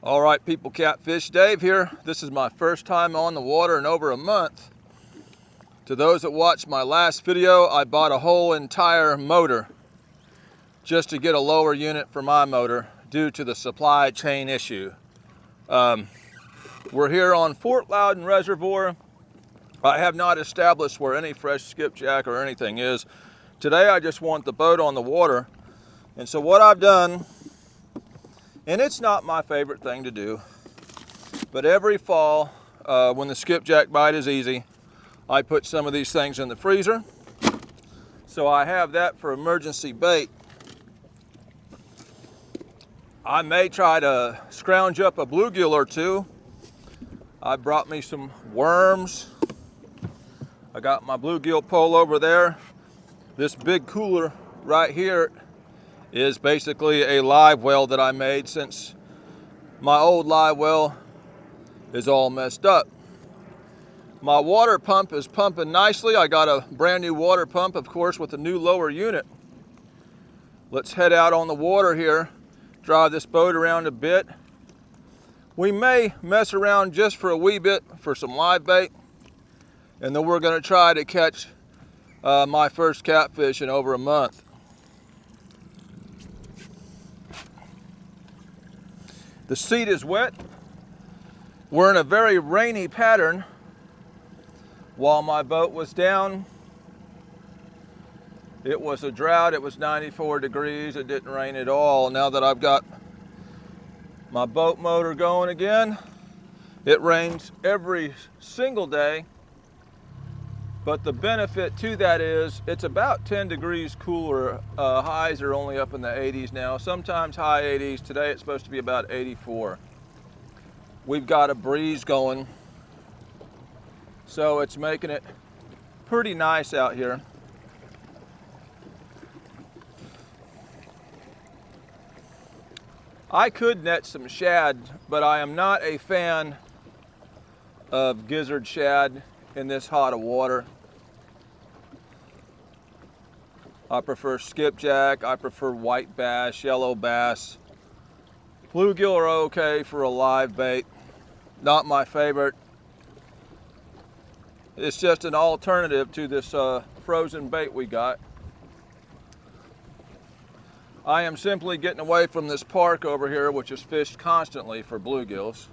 All right, people, Catfish Dave here. This is my first time on the water in over a month. To those that watched my last video, I bought a whole entire motor just to get a lower unit for my motor due to the supply chain issue. We're here on Fort Loudon Reservoir. I have not established where any fresh skipjack or anything is. Today I just want the boat on the water. And so what I've done, and it's not my favorite thing to do, but every fall when the skipjack bite is easy, I put some of these things in the freezer. So I have that for emergency bait. I may try to scrounge up a bluegill or two. I brought me some worms. I got my bluegill pole over there. This big cooler right here is basically a live well that I made since my old live well is all messed up. My water pump is pumping nicely. I got a brand new water pump, of course, with a new lower unit. Let's head out on the water here, drive this boat around a bit. We may mess around just for a wee bit for some live bait, and then we're going to try to catch my first catfish in over a month. The seat is wet. We're in a very rainy pattern. While my boat was down, it was a drought. It was 94 degrees. It didn't rain at all. Now that I've got my boat motor going again, it rains every single day. But the benefit to that is it's about 10 degrees cooler. Highs are only up in the 80s now, sometimes high 80s. Today it's supposed to be about 84. We've got a breeze going, so it's making it pretty nice out here. I could net some shad, but I am not a fan of gizzard shad in this hot of water. I prefer skipjack, I prefer white bass, yellow bass. Bluegill are okay for a live bait. Not my favorite. It's just an alternative to this frozen bait we got. I am simply getting away from this park over here, which is fished constantly for bluegills,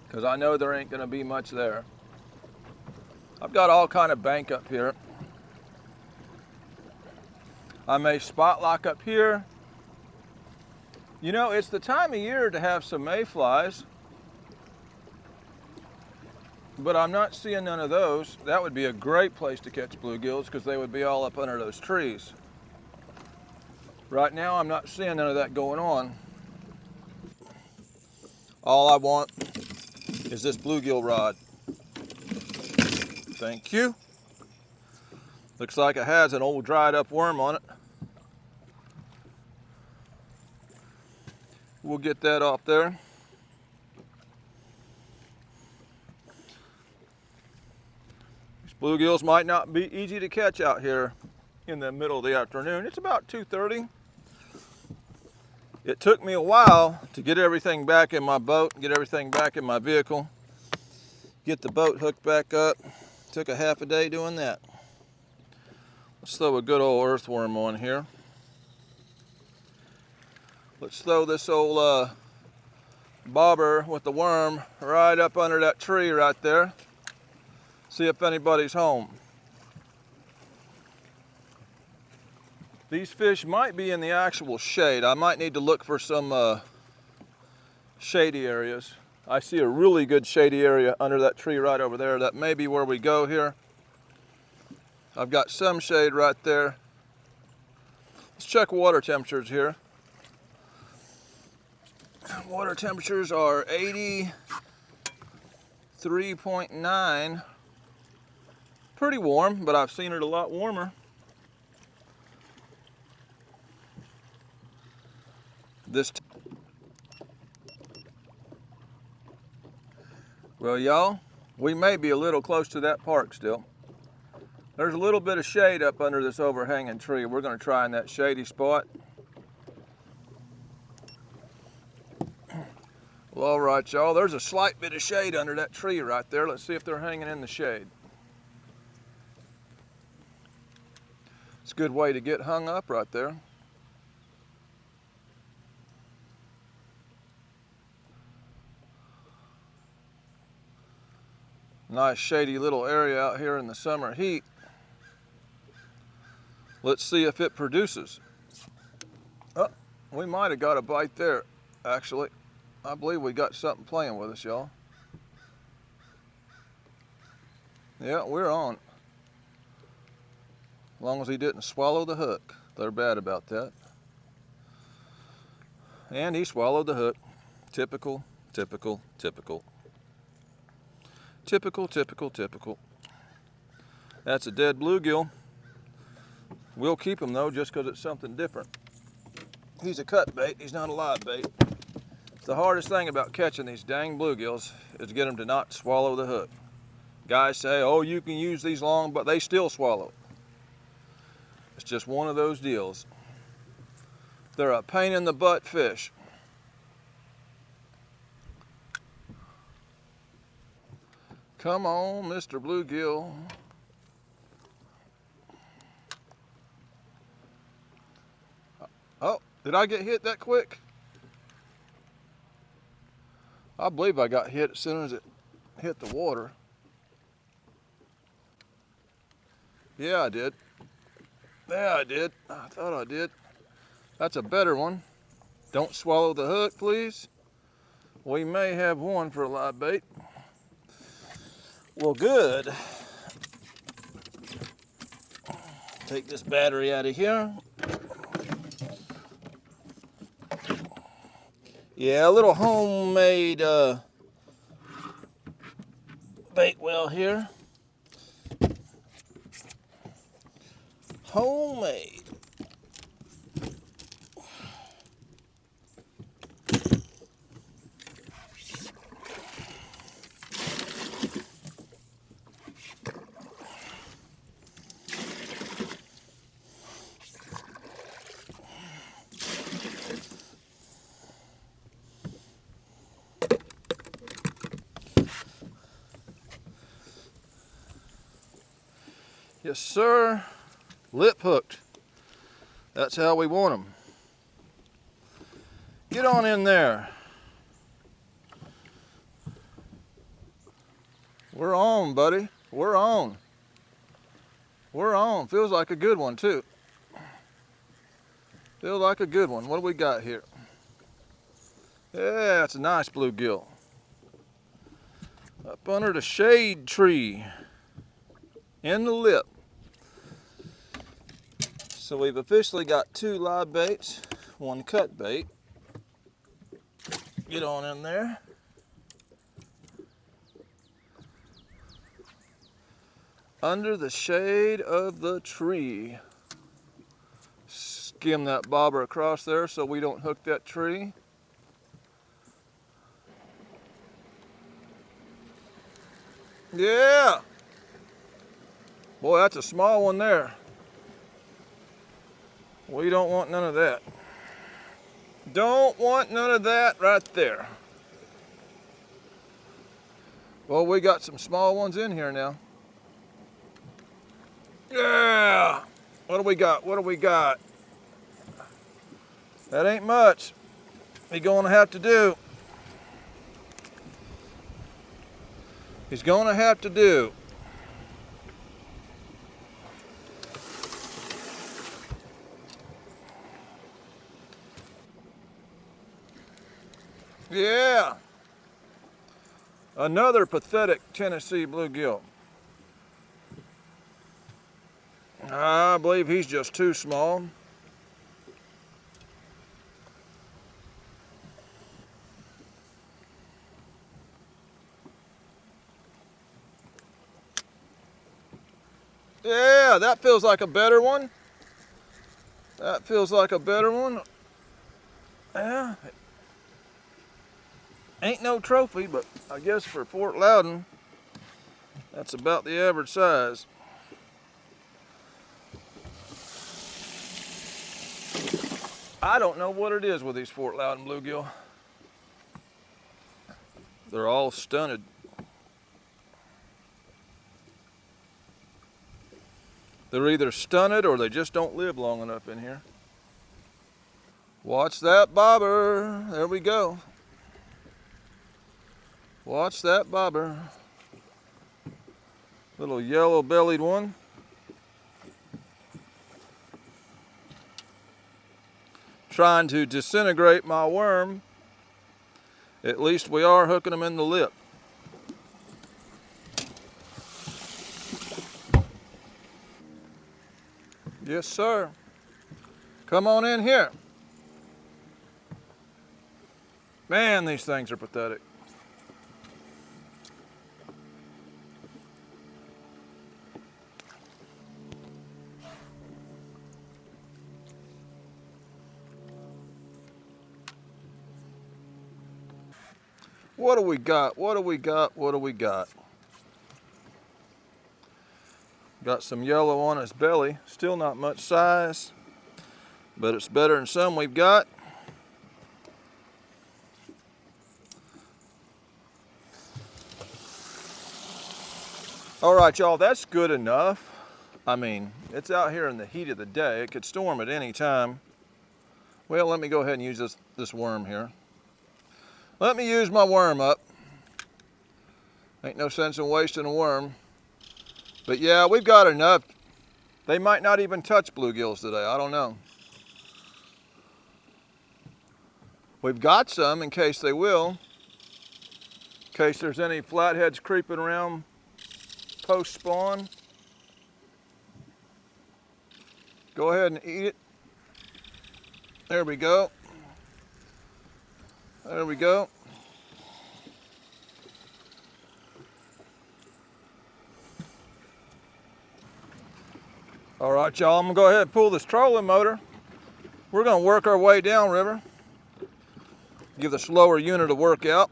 because I know there ain't going to be much there. I've got all kind of bank up here. I may spot lock up here. You know, it's the time of year to have some mayflies, but I'm not seeing none of those. That would be a great place to catch bluegills because they would be all up under those trees. Right now, I'm not seeing none of that going on. All I want is this bluegill rod. Thank you. Looks like it has an old dried up worm on it. We'll get that off there. These bluegills might not be easy to catch out here in the middle of the afternoon. It's about 2:30. It took me a while to get everything back in my boat, get everything back in my vehicle, get the boat hooked back up. Took a half a day doing that. Let's throw a good old earthworm on here. Let's throw this old bobber with the worm right up under that tree right there. See if anybody's home. These fish might be in the actual shade. I might need to look for some shady areas. I see a really good shady area under that tree right over there. That may be where we go here. I've got some shade right there. Let's check water temperatures here. Water temperatures are 83.9. Pretty warm, but I've seen it a lot warmer. Well, y'all, we may be a little close to that park still. There's a little bit of shade up under this overhanging tree. We're going to try in that shady spot. Well, all right, y'all. There's a slight bit of shade under that tree right there. Let's see if they're hanging in the shade. It's a good way to get hung up right there. Nice shady little area out here in the summer heat. Let's see if it produces. Oh, we might have got a bite there, actually. I believe we got something playing with us, y'all. Yeah, we're on. As long as he didn't swallow the hook. They're bad about that. And he swallowed the hook. Typical, typical, typical. Typical, typical, typical. That's a dead bluegill. We'll keep him though, just because it's something different. He's a cut bait, he's not a live bait. The hardest thing about catching these dang bluegills is to get them to not swallow the hook. Guys say, oh, you can use these long, but they still swallow. It's just one of those deals. They're a pain in the butt fish. Come on, Mr. Bluegill. Oh, did I get hit that quick? I believe I got hit as soon as it hit the water. Yeah, I did. Yeah, I did. I thought I did. That's a better one. Don't swallow the hook, please. We may have one for a live bait. Well, good. Take this battery out of here. Yeah, a little homemade bait well here. Homemade. Yes, sir. Lip hooked. That's how we want them. Get on in there. We're on, buddy. We're on. We're on. Feels like a good one, too. Feels like a good one. What do we got here? Yeah, it's a nice bluegill. Up under the shade tree. In the lip. So we've officially got 2 live baits, 1 cut bait. Get on in there. Under the shade of the tree. Skim that bobber across there so we don't hook that tree. Yeah! Boy, that's a small one there. We don't want none of that. Don't want none of that right there. Well, we got some small ones in here now. Yeah! What do we got? What do we got? That ain't much. He's gonna have to do. He's gonna have to do. Yeah. Another pathetic Tennessee bluegill. I believe he's just too small. Yeah, that feels like a better one. That feels like a better one. Yeah. Ain't no trophy, but I guess for Fort Loudon, that's about the average size. I don't know what it is with these Fort Loudon bluegill. They're all stunted. They're either stunted or they just don't live long enough in here. Watch that bobber. There we go. Watch that bobber. Little yellow-bellied one. Trying to disintegrate my worm. At least we are hooking them in the lip. Yes, sir. Come on in here. Man, these things are pathetic. What do we got? What do we got? What do we got? Got some yellow on his belly. Still not much size, but it's better than some we've got. All right, y'all, that's good enough. I mean, it's out here in the heat of the day. It could storm at any time. Well, let me go ahead and use this worm here. Let me use my worm up. Ain't no sense in wasting a worm. But yeah, we've got enough. They might not even touch bluegills today, I don't know. We've got some in case they will. In case there's any flatheads creeping around post-spawn. Go ahead and eat it. There we go. There we go. All right, y'all, I'm gonna go ahead and pull this trolling motor. We're gonna work our way downriver. Give the slower unit a workout.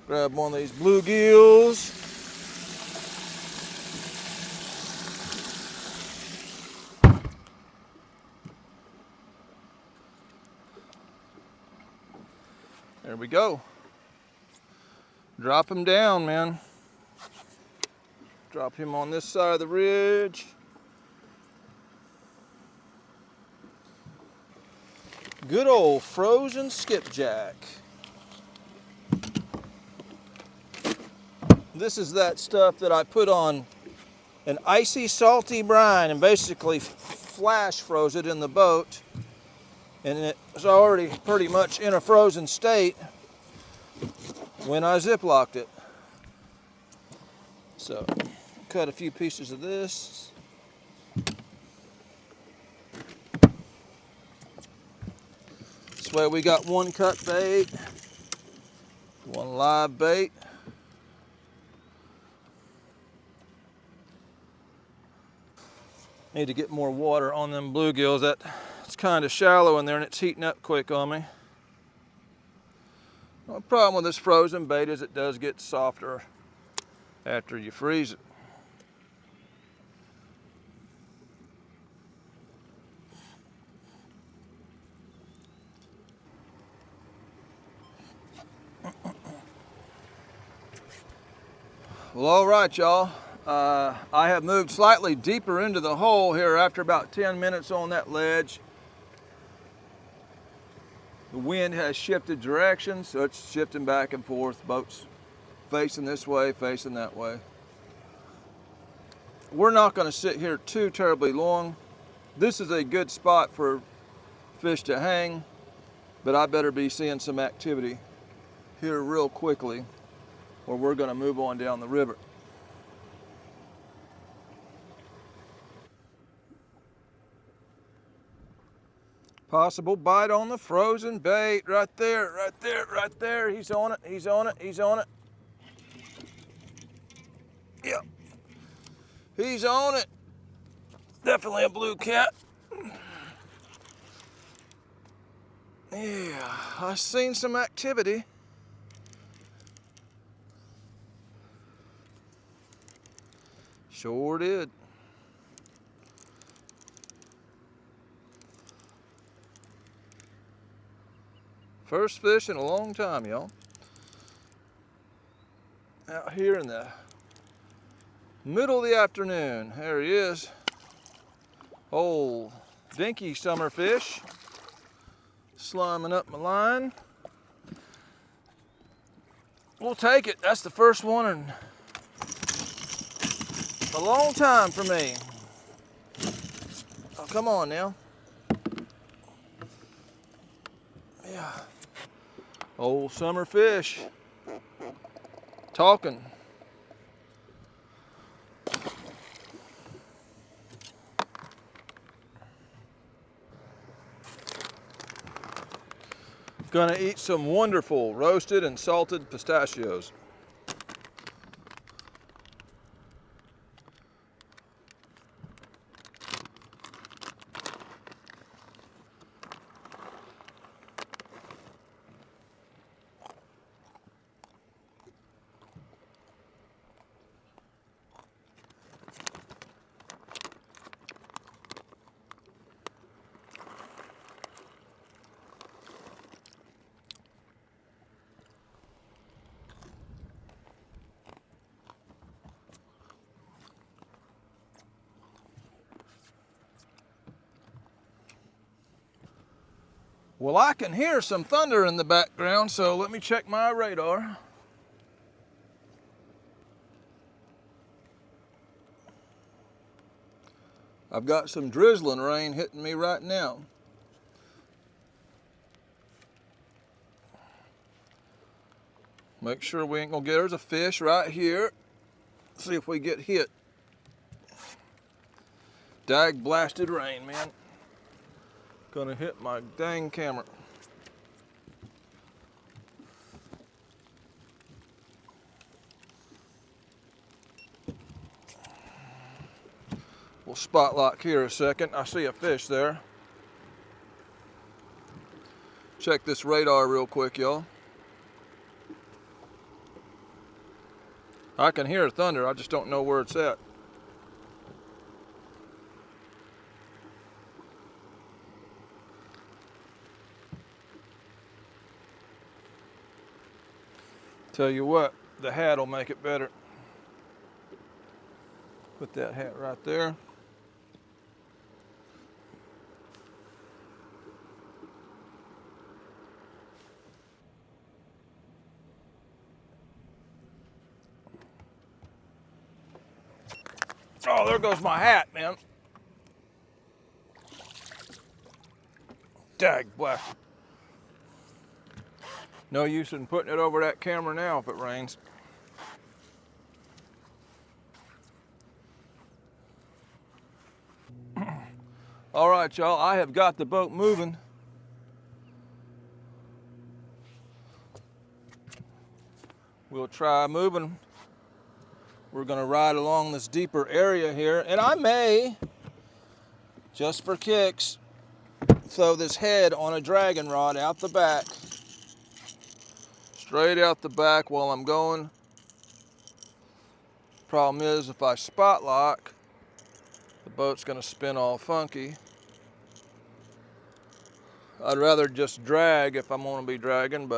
Grab one of these bluegills. There we go. Drop him down, man. Drop him on this side of the ridge. Good old frozen skipjack. This is that stuff that I put on an icy, salty brine and basically flash froze it in the boat. And it's already pretty much in a frozen state when I ziplocked it. So, cut a few pieces of this. This way we got one cut bait, one live bait. Need to get more water on them bluegills. It's kind of shallow in there and it's heating up quick on me. The problem with this frozen bait is it does get softer after you freeze it. Well, all right, y'all. I have moved slightly deeper into the hole here after about 10 minutes on that ledge. The wind has shifted direction, so it's shifting back and forth. Boats facing this way, facing that way. We're not going to sit here too terribly long. This is a good spot for fish to hang, but I better be seeing some activity here real quickly, or we're going to move on down the river. Possible bite on the frozen bait. Right there, right there, right there. He's on it, he's on it, he's on it. Yep. He's on it. Definitely a blue cat. Yeah, I've seen some activity. Sure did. First fish in a long time, y'all. Out here in the middle of the afternoon. There he is. Old dinky summer fish. Sliming up my line. We'll take it. That's the first one in a long time for me. Oh, come on now. Yeah. Old summer fish. Talking. Gonna eat some wonderful roasted and salted pistachios. Well, I can hear some thunder in the background, so let me check my radar. I've got some drizzling rain hitting me right now. Make sure we ain't gonna get, there's a fish right here. See if we get hit. Dag blasted rain, man. Gonna hit my dang camera. We'll spot lock here a second. I see a fish there. Check this radar real quick, y'all. I can hear thunder, I just don't know where it's at. Tell you what, the hat will make it better. Put that hat right there. Oh, there goes my hat, man. Dag blast. No use in putting it over that camera now if it rains. All right, y'all, I have got the boat moving. We'll try moving. We're gonna ride along this deeper area here, and I may, just for kicks, throw this head on a dragon rod out the back. Straight out the back while I'm going. Problem is, if I spot lock, the boat's gonna spin all funky. I'd rather just drag if I'm gonna be dragging,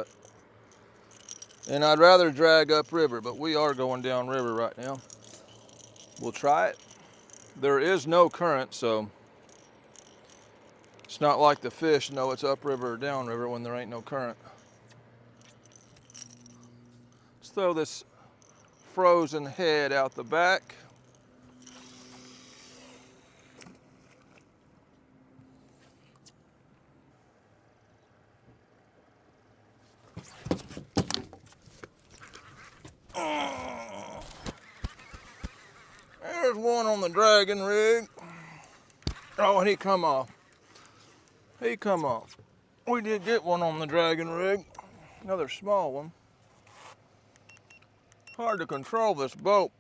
and I'd rather drag upriver, but we are going downriver right now. We'll try it. There is no current, so it's not like the fish know it's upriver or downriver when there ain't no current. Let's throw this frozen head out the back. There's one on the dragon rig. Oh, and he come off. He come off. We did get one on the dragon rig. Another small one. Hard to control this boat.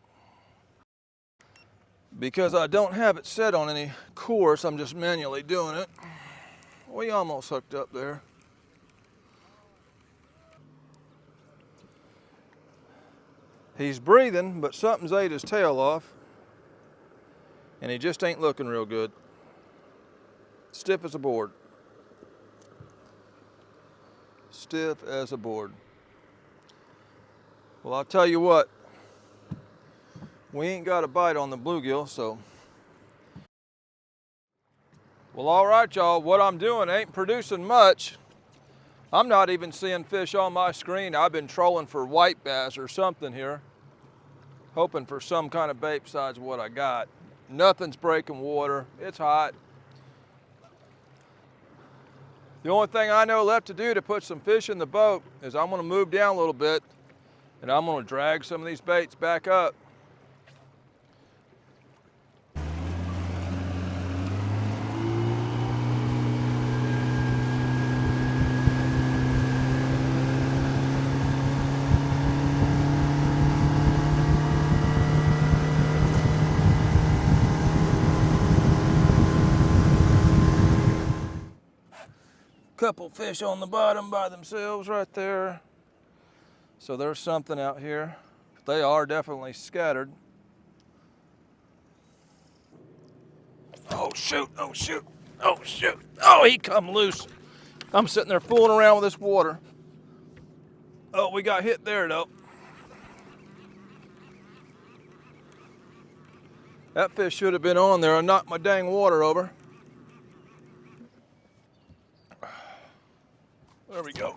Because I don't have it set on any course, I'm just manually doing it. We almost hooked up there. He's breathing, but something's ate his tail off. And he just ain't looking real good. Stiff as a board. Stiff as a board. Well, I'll tell you what. We ain't got a bite on the bluegill, so. Well, all right, y'all. What I'm doing ain't producing much. I'm not even seeing fish on my screen. I've been trolling for white bass or something here, hoping for some kind of bait besides what I got. Nothing's breaking water. It's hot. The only thing I know left to do to put some fish in the boat is I'm gonna move down a little bit and I'm gonna drag some of these baits back up. Couple fish on the bottom by themselves right there. So there's something out here. They are definitely scattered. Oh shoot, oh shoot, oh shoot. Oh, he come loose. I'm sitting there fooling around with this water. Oh, we got hit there though. That fish should have been on there and knocked my dang water over. There we go.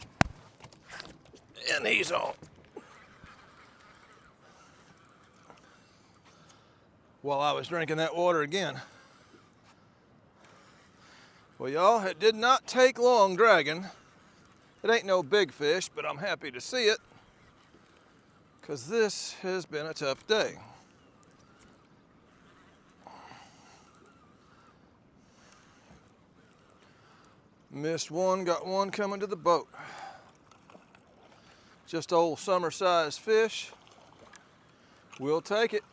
And he's on. While I was drinking that water again. Well, y'all, it did not take long dragging. It ain't no big fish, but I'm happy to see it, because this has been a tough day. Missed one, got one coming to the boat. Just old summer-sized fish. We'll take it.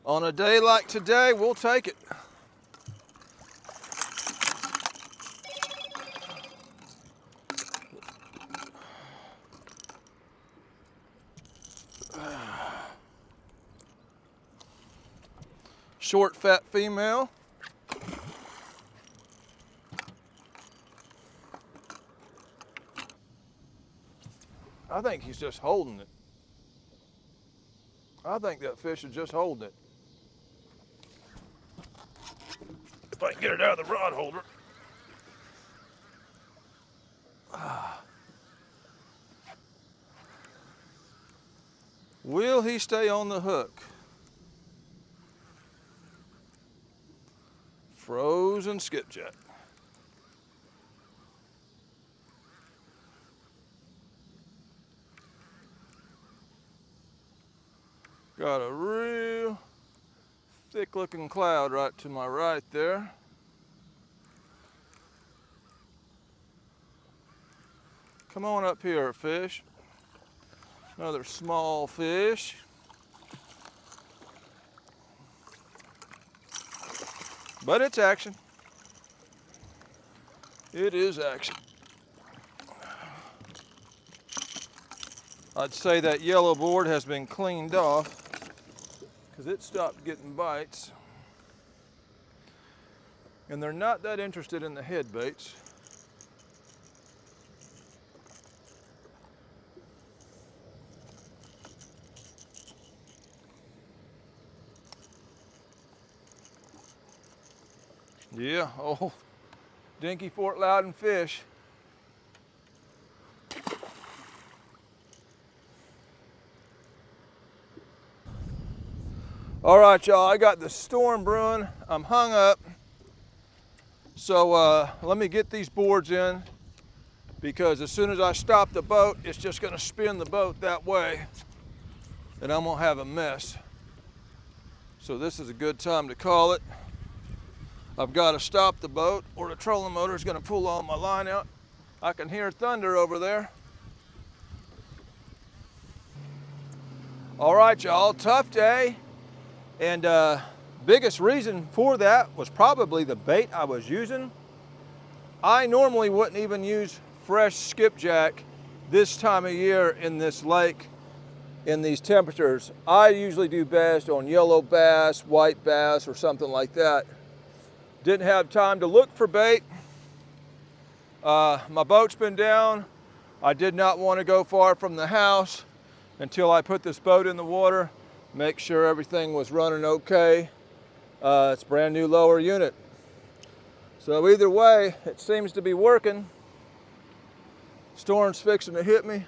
On a day like today, we'll take it. Short, fat female. I think he's just holding it. I think that fish is just holding it. If I can get it out of the rod holder. Will he stay on the hook? Frozen skipjack. Got a real thick looking cloud right to my right there. Come on up here, fish. Another small fish. But it's action. It is action. I'd say that yellow board has been cleaned off because it stopped getting bites. And they're not that interested in the head baits. Yeah, oh, dinky Fort Loudon fish. All right, y'all, I got the storm brewing. I'm hung up. So let me get these boards in because as soon as I stop the boat, it's just gonna spin the boat that way and I'm gonna have a mess. So this is a good time to call it. I've got to stop the boat or the trolling motor is gonna pull all my line out. I can hear thunder over there. All right, y'all, tough day. And biggest reason for that was probably the bait I was using. I normally wouldn't even use fresh skipjack this time of year in this lake in these temperatures. I usually do best on yellow bass, white bass, or something like that. Didn't have time to look for bait. My boat's been down. I did not want to go far from the house until I put this boat in the water, make sure everything was running okay. It's a brand new lower unit. So either way, it seems to be working. Storm's fixing to hit me,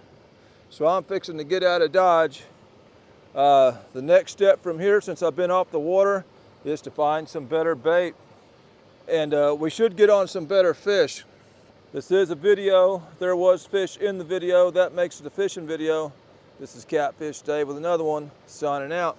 so I'm fixing to get out of Dodge. The next step from here, since I've been off the water, is to find some better bait. And we should get on some better fish. This is a video. There was fish in the video. That makes it a fishing video. This is Catfish Dave with another one, signing out.